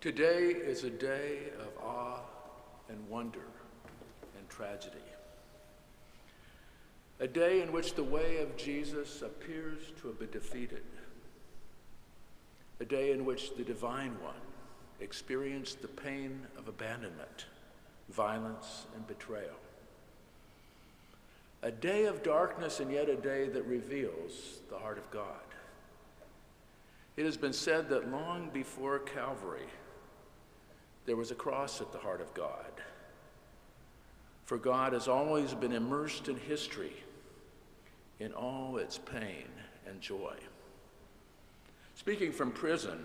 Today is a day of awe and wonder and tragedy. A day in which the way of Jesus appears to have been defeated. A day in which the Divine One experienced the pain of abandonment, violence, and betrayal. A day of darkness, and yet a day that reveals the heart of God. It has been said that long before Calvary, there was a cross at the heart of God. For God has always been immersed in history, in all its pain and joy. Speaking from prison,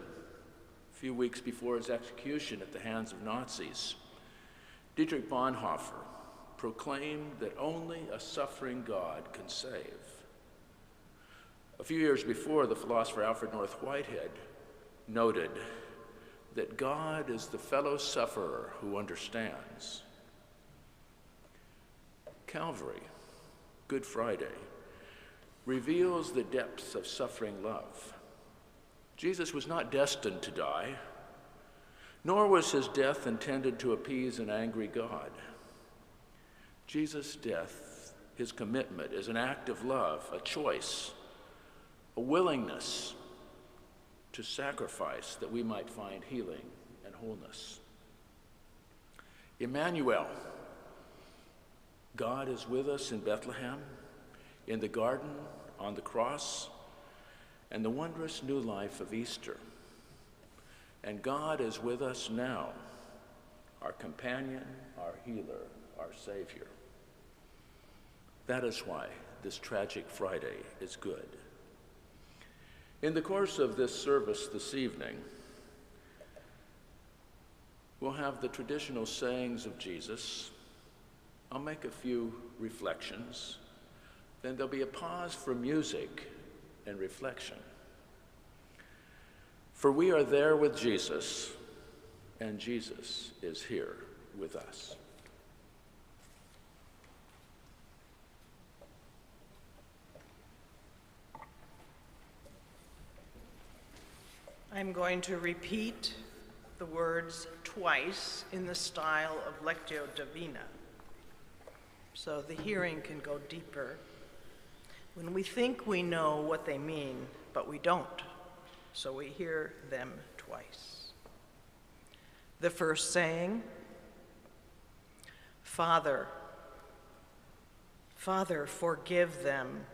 a few weeks before his execution at the hands of Nazis, Dietrich Bonhoeffer proclaimed that only a suffering God can save. A few years before, the philosopher Alfred North Whitehead noted that God is the fellow sufferer who understands. Calvary, Good Friday, reveals the depths of suffering love. Jesus was not destined to die, nor was his death intended to appease an angry God. Jesus' death, his commitment, is an act of love, a choice, a willingness to sacrifice that we might find healing and wholeness. Emmanuel, God is with us in Bethlehem, in the garden, on the cross, and the wondrous new life of Easter. And God is with us now, our companion, our healer, our Savior. That is why this tragic Friday is good. In the course of this service this evening, we'll have the traditional sayings of Jesus. I'll make a few reflections. Then there'll be a pause for music and reflection. For we are there with Jesus, and Jesus is here with us. I'm going to repeat the words twice in the style of Lectio Divina, so the hearing can go deeper. When we think we know what they mean, but we don't, so we hear them twice. The first saying, Father, Father, forgive them,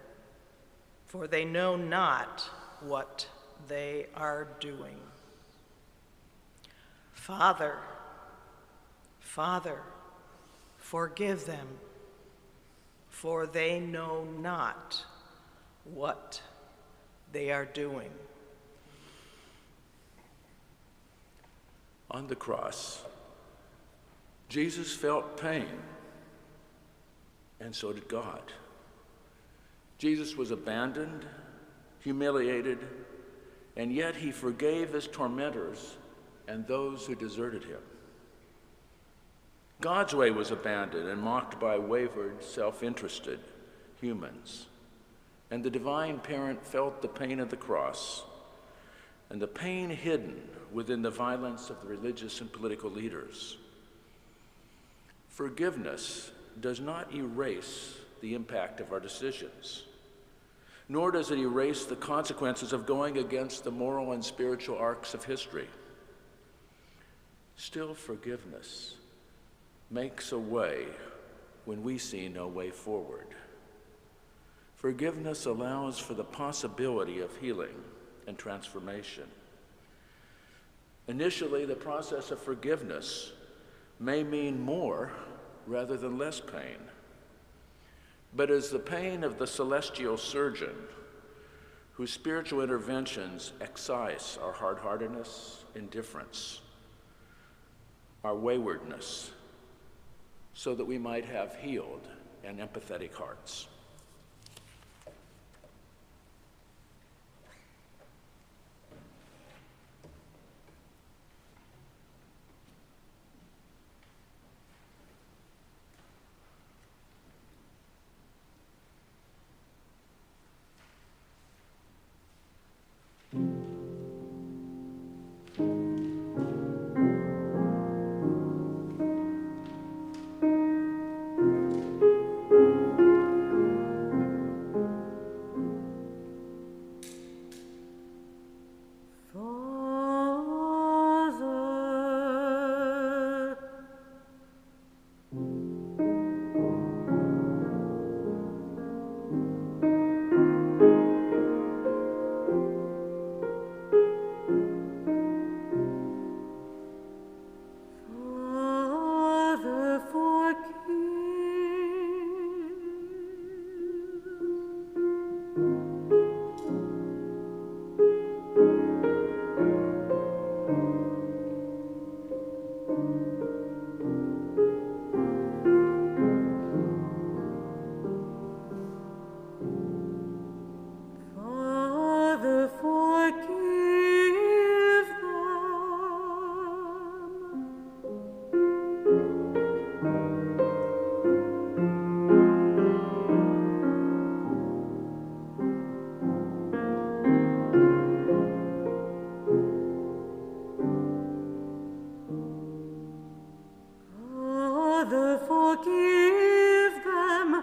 for they know not what they are doing. Father, Father, forgive them, for they know not what they are doing. On the cross, Jesus felt pain, and so did God. Jesus was abandoned, humiliated, and yet he forgave his tormentors and those who deserted him. God's way was abandoned and mocked by wayward, self-interested humans. And the divine parent felt the pain of the cross and the pain hidden within the violence of the religious and political leaders. Forgiveness does not erase the impact of our decisions, nor does it erase the consequences of going against the moral and spiritual arcs of history. Still, forgiveness makes a way when we see no way forward. Forgiveness allows for the possibility of healing and transformation. Initially, the process of forgiveness may mean more rather than less pain. But as the pain of the celestial surgeon, whose spiritual interventions excise our hard-heartedness, indifference, our waywardness, so that we might have healed and empathetic hearts. Father, forgive them,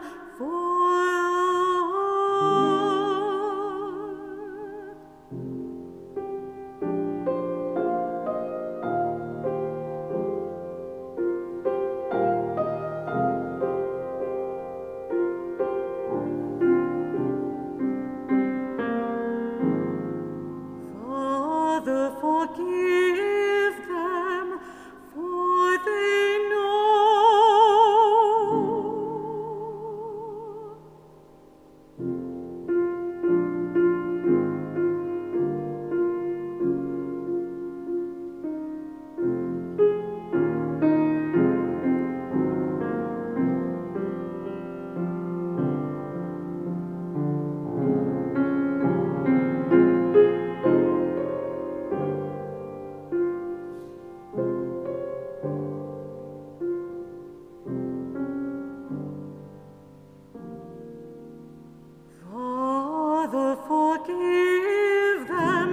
Father, forgive them, for they Father, forgive them,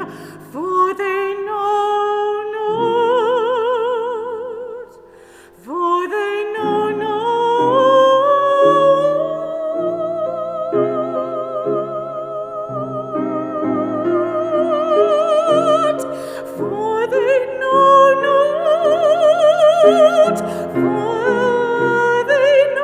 for they know not, for they know not, for they know not, for they know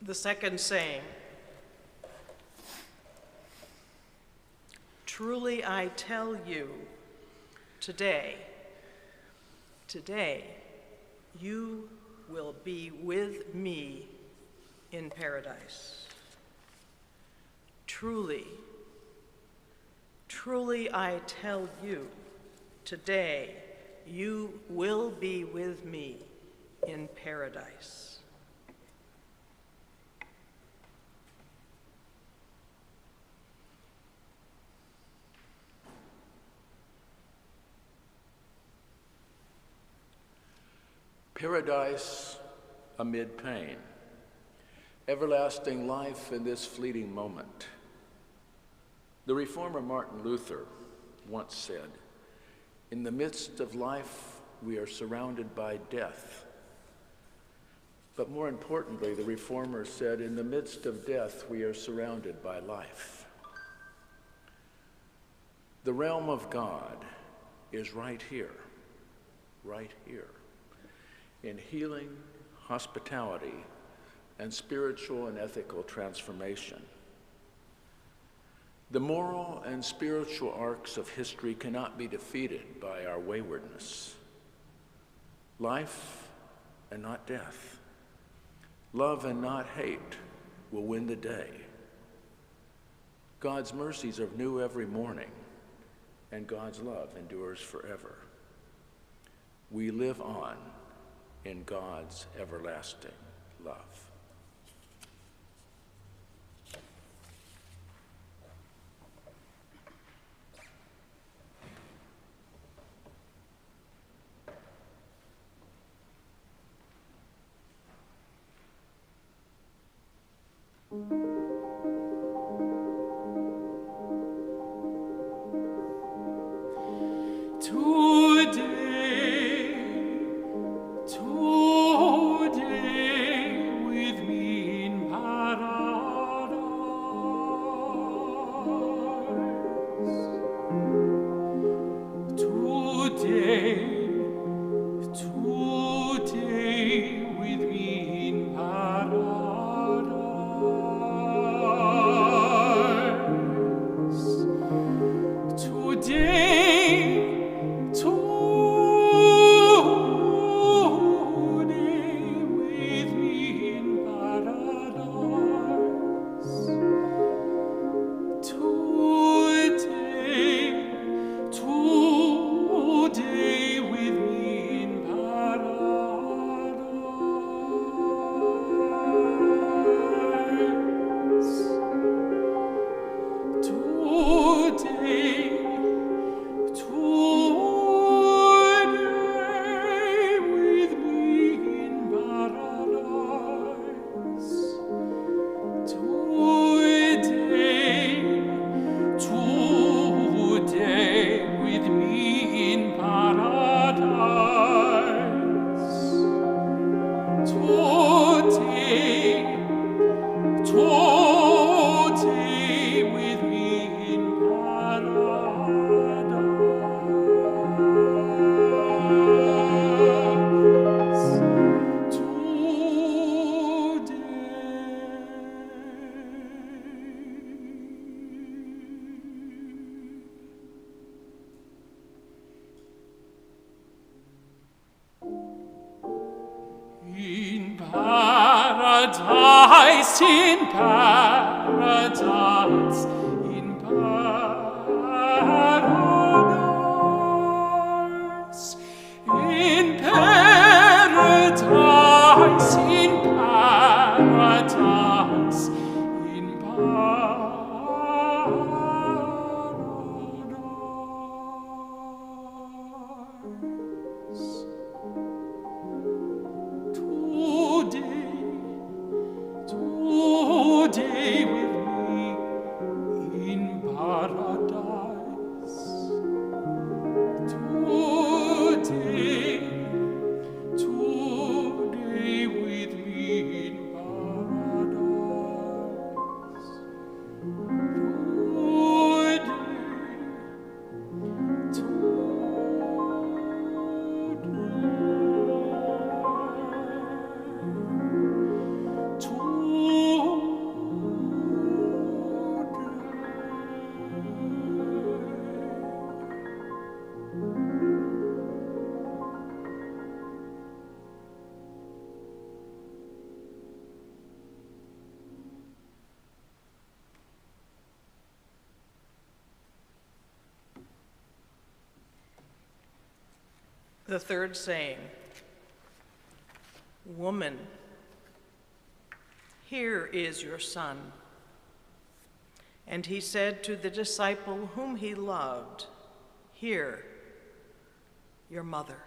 The second saying, truly I tell you, today, you will be with me in paradise. Truly, truly I tell you, today you will be with me in paradise. Paradise amid pain, everlasting life in this fleeting moment. The reformer Martin Luther once said, "In the midst of life, we are surrounded by death." But more importantly, the reformer said, "In the midst of death, we are surrounded by life." The realm of God is right here, in healing, hospitality, and spiritual and ethical transformation. The moral and spiritual arcs of history cannot be defeated by our waywardness. Life and not death, love and not hate will win the day. God's mercies are new every morning, and God's love endures forever. We live on in God's everlasting love. with me in paradise. Today with me in paradise. paradise, in paradise, in paradise, in paradise, in paradise, in paradise. Today with me in paradise. Today with me in paradise. The third saying, "Woman, here is your son." And he said to the disciple whom he loved, "Here, your mother."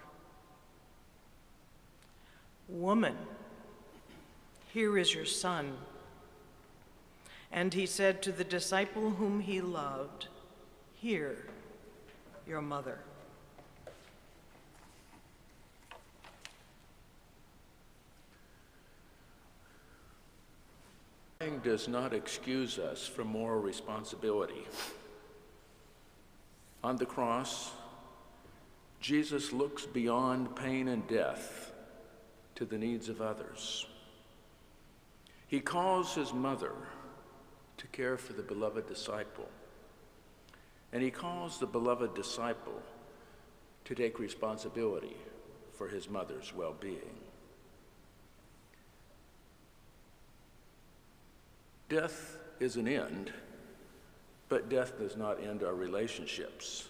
"Woman, here is your son." And he said to the disciple whom he loved, "Here, your mother." Does not excuse us from moral responsibility. On the cross, Jesus looks beyond pain and death to the needs of others. He calls his mother to care for the beloved disciple, and he calls the beloved disciple to take responsibility for his mother's well-being. Death is an end, but death does not end our relationships.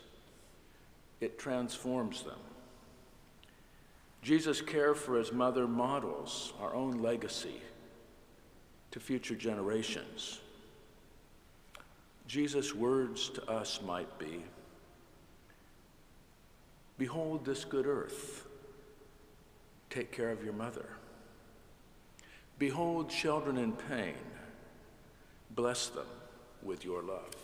It transforms them. Jesus' care for his mother models our own legacy to future generations. Jesus' words to us might be, "Behold this good earth. Take care of your mother. Behold children in pain. Bless them with your love."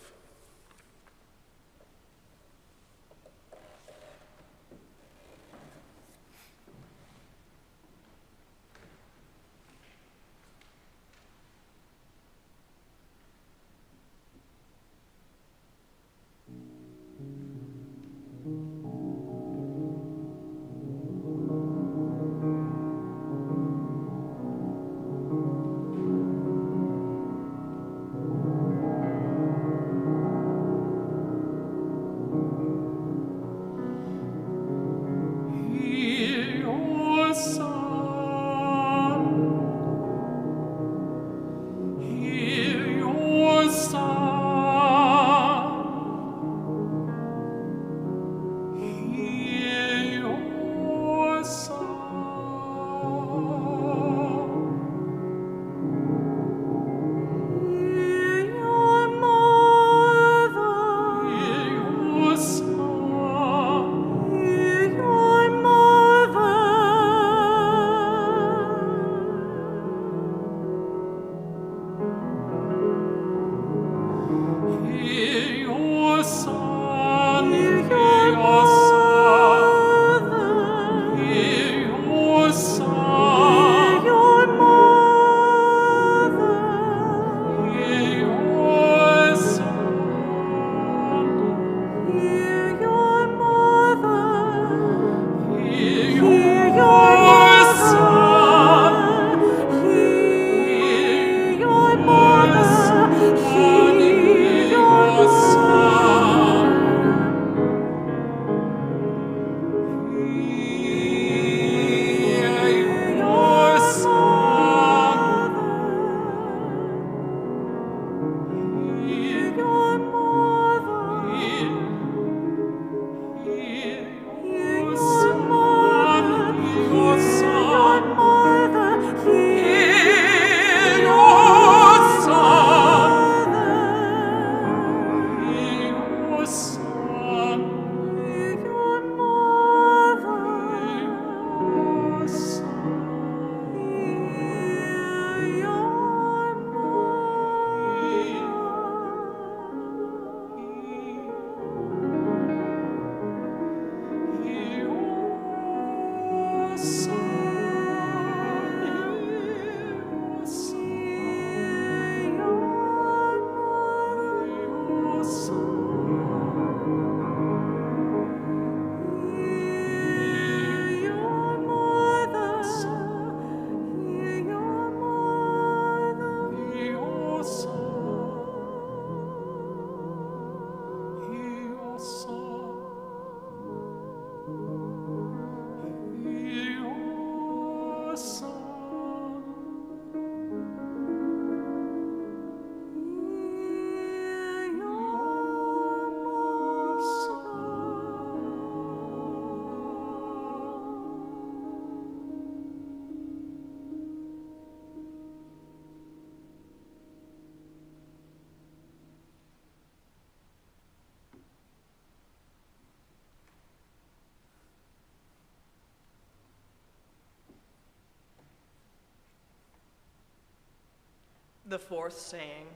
The fourth saying.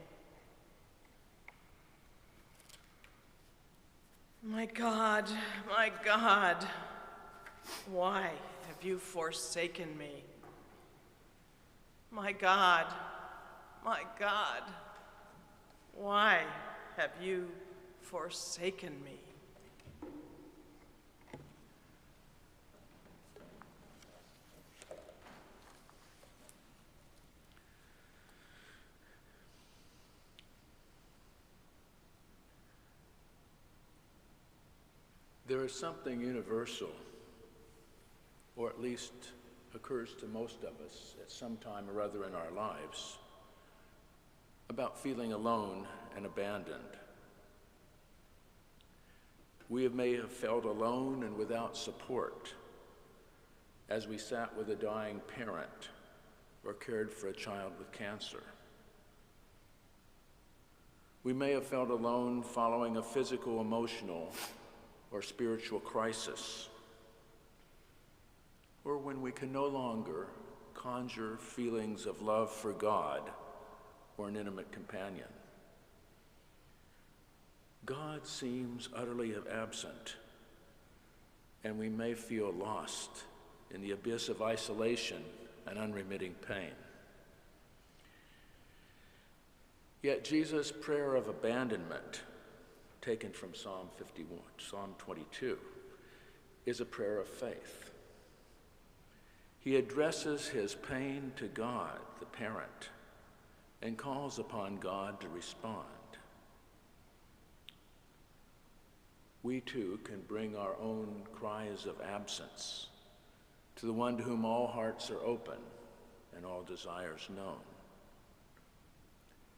My God, why have you forsaken me? My God, why have you forsaken me? There is something universal, or at least occurs to most of us at some time or other in our lives, about feeling alone and abandoned. We may have felt alone and without support as we sat with a dying parent or cared for a child with cancer. We may have felt alone following a physical, emotional, or spiritual crisis, or when we can no longer conjure feelings of love for God or an intimate companion. God seems utterly absent, and we may feel lost in the abyss of isolation and unremitting pain. Yet Jesus' prayer of abandonment, taken from Psalm 22, is a prayer of faith. He addresses his pain to God, the parent, and calls upon God to respond. We too can bring our own cries of absence to the one to whom all hearts are open and all desires known.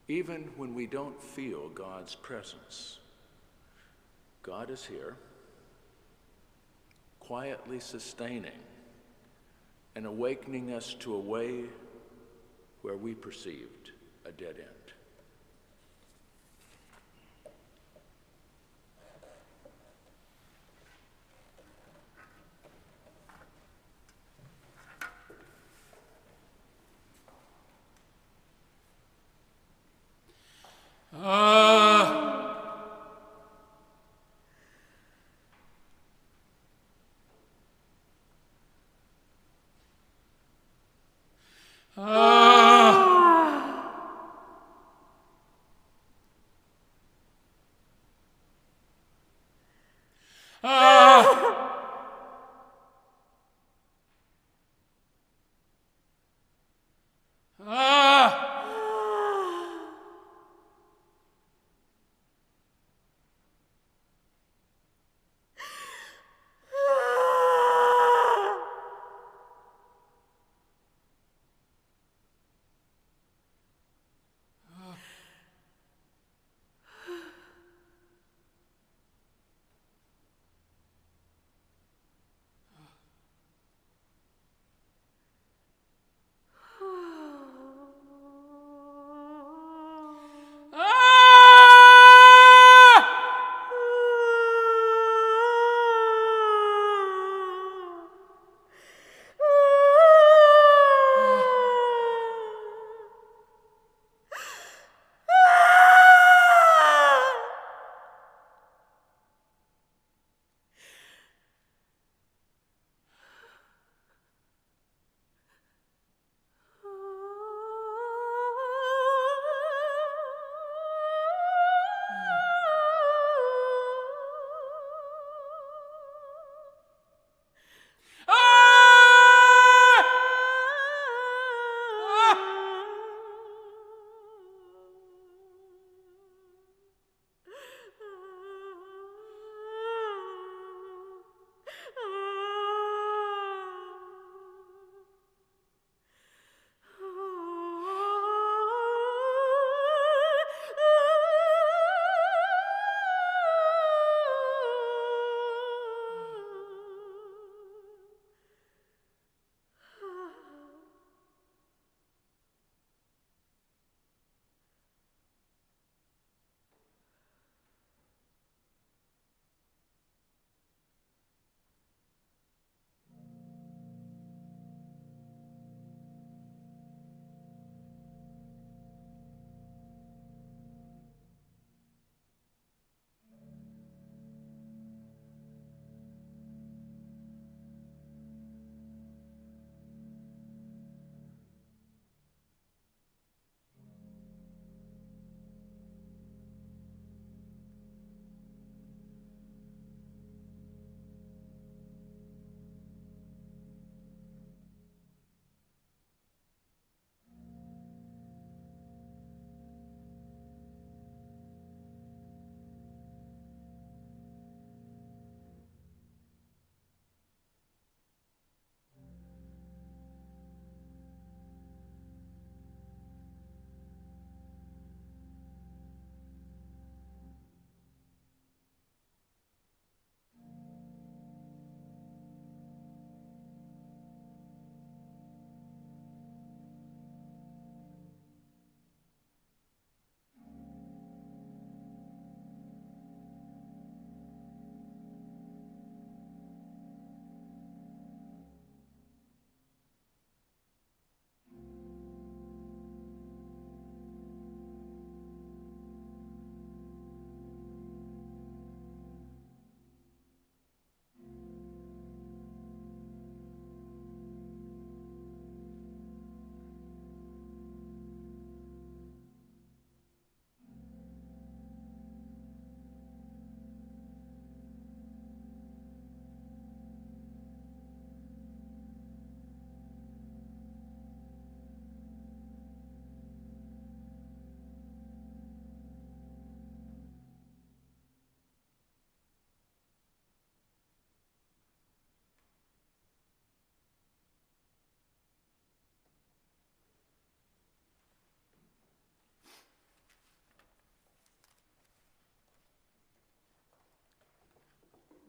Even when we don't feel God's presence, God is here, quietly sustaining and awakening us to a way where we perceived a dead end.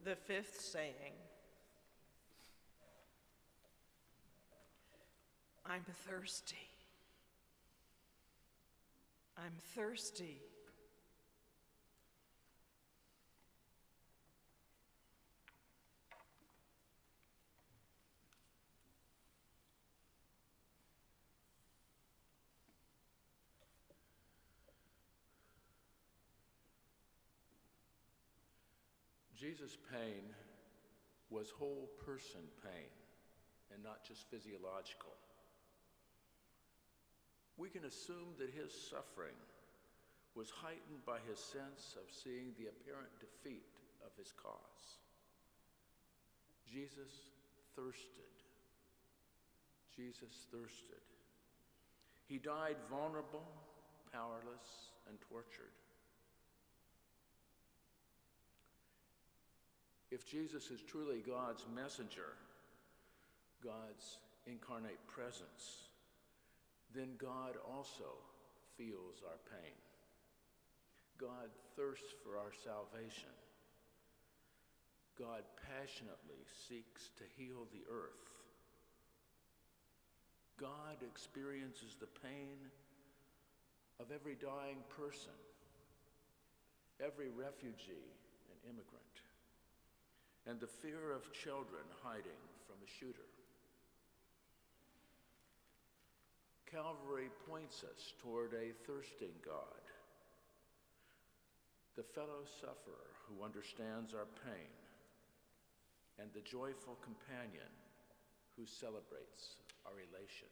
The fifth saying, I'm thirsty. I'm thirsty. Jesus' pain was whole person pain and not just physiological. We can assume that his suffering was heightened by his sense of seeing the apparent defeat of his cause. Jesus thirsted. Jesus thirsted. He died vulnerable, powerless, and tortured. If Jesus is truly God's messenger, God's incarnate presence, then God also feels our pain. God thirsts for our salvation. God passionately seeks to heal the earth. God experiences the pain of every dying person, every refugee and immigrant, and the fear of children hiding from a shooter. Calvary points us toward a thirsting God, the fellow sufferer who understands our pain, and the joyful companion who celebrates our elation.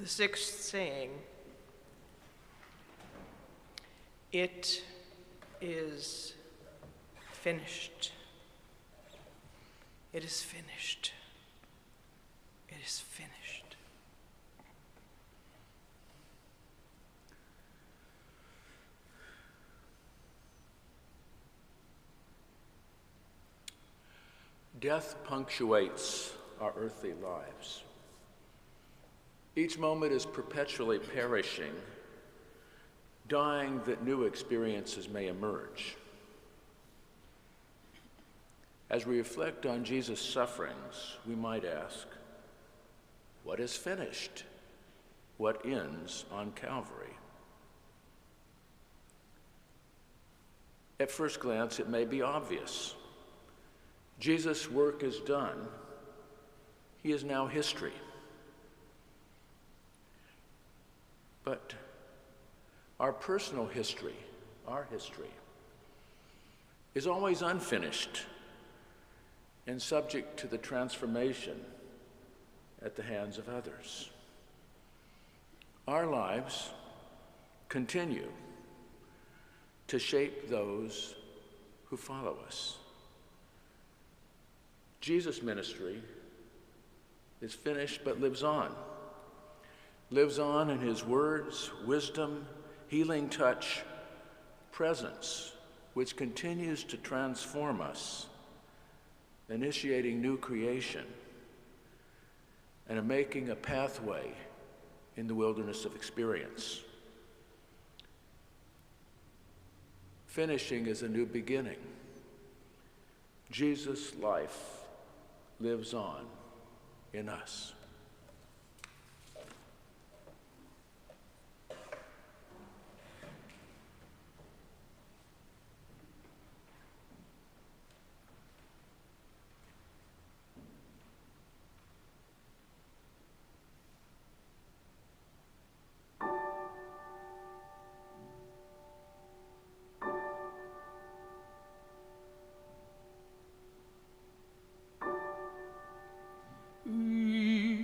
The sixth saying, "It is finished. It is finished. It is finished." Death punctuates our earthly lives. Each moment is perpetually perishing, dying that new experiences may emerge. As we reflect on Jesus' sufferings, we might ask, what is finished? What ends on Calvary? At first glance, it may be obvious. Jesus' work is done. He is now history. But our personal history, our history, is always unfinished and subject to the transformation at the hands of others. Our lives continue to shape those who follow us. Jesus' ministry is finished but lives on in his words, wisdom, healing touch, presence, which continues to transform us, initiating new creation and making a pathway in the wilderness of experience. Finishing is a new beginning. Jesus' life lives on in us. We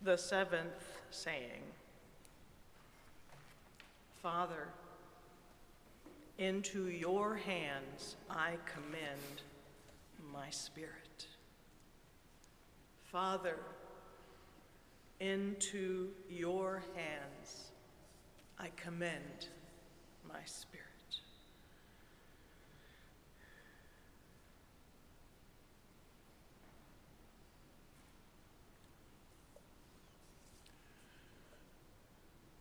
the seventh saying, Father, into your hands I commend my spirit. Father, into your hands I commend my spirit.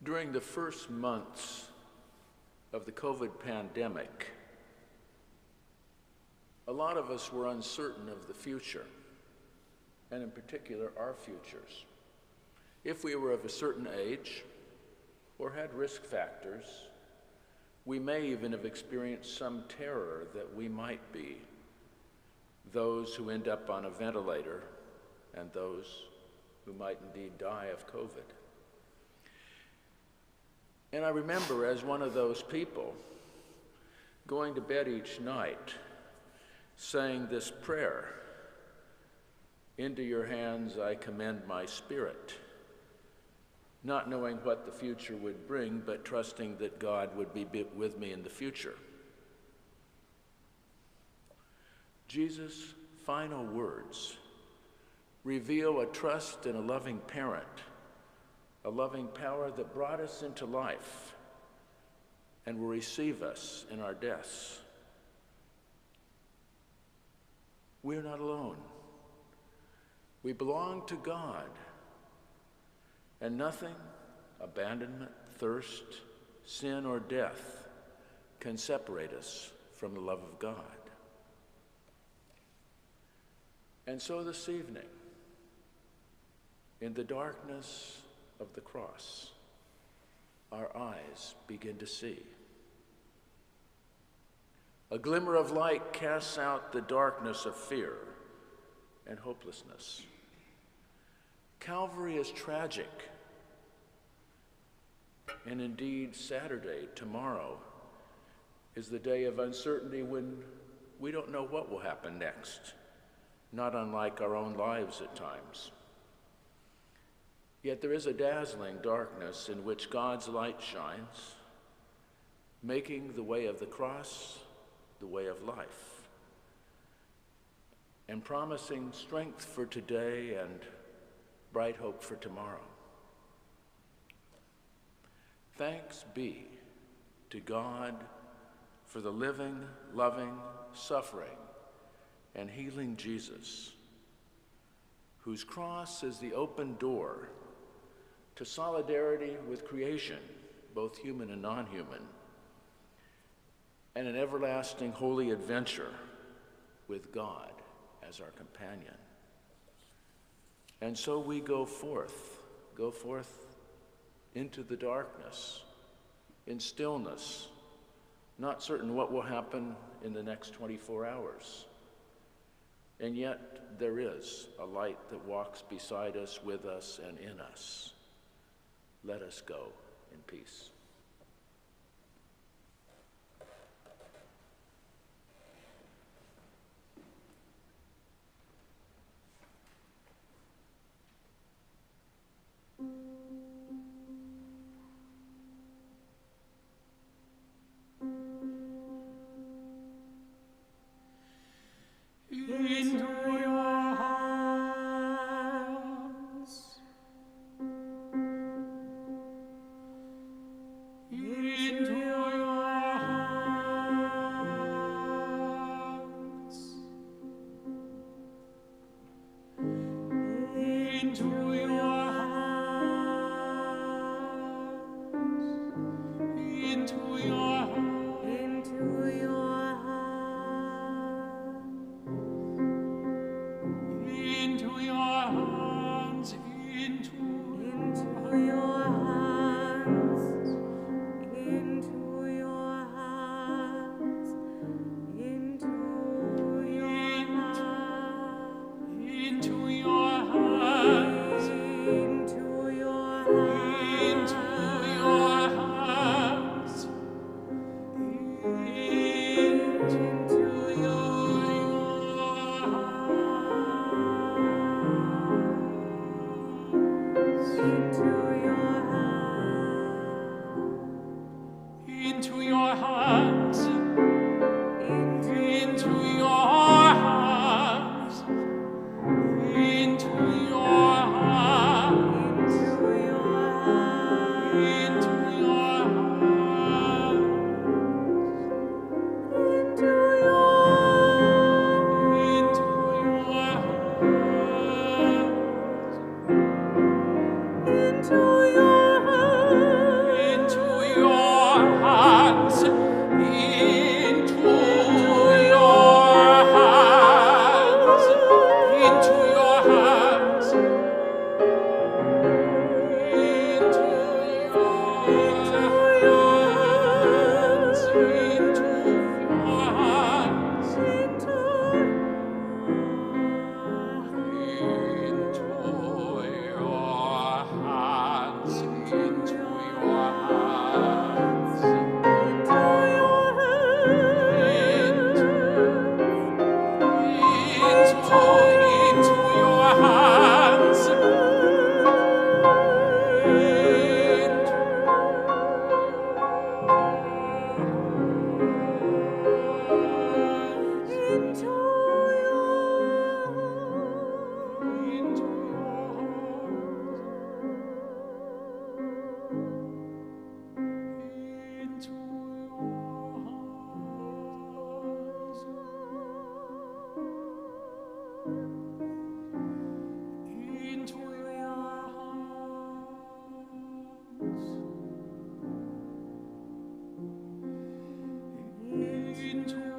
During the first months of the COVID pandemic, a lot of us were uncertain of the future, and in particular our futures. If we were of a certain age or had risk factors, we may even have experienced some terror that we might be those who end up on a ventilator and those who might indeed die of COVID. And I remember, as one of those people, going to bed each night saying this prayer, into your hands I commend my spirit, not knowing what the future would bring, but trusting that God would be with me in the future. Jesus' final words reveal a trust in a loving parent, a loving power that brought us into life and will receive us in our deaths. We're not alone. We belong to God, and nothing, abandonment, thirst, sin, or death can separate us from the love of God. And so this evening, in the darkness of the cross, our eyes begin to see. A glimmer of light casts out the darkness of fear and hopelessness. Calvary is tragic, and indeed Saturday, tomorrow, is the day of uncertainty when we don't know what will happen next, not unlike our own lives at times. Yet there is a dazzling darkness in which God's light shines, making the way of the cross the way of life, and promising strength for today and bright hope for tomorrow. Thanks be to God for the living, loving, suffering, and healing Jesus, whose cross is the open door to solidarity with creation, both human and non-human, and an everlasting holy adventure with God as our companion. And so we go forth into the darkness, in stillness, not certain what will happen in the next 24 hours. And yet there is a light that walks beside us, with us, and in us. Let us go in peace. Into your hands your hands, into your hands, into your hands, into your into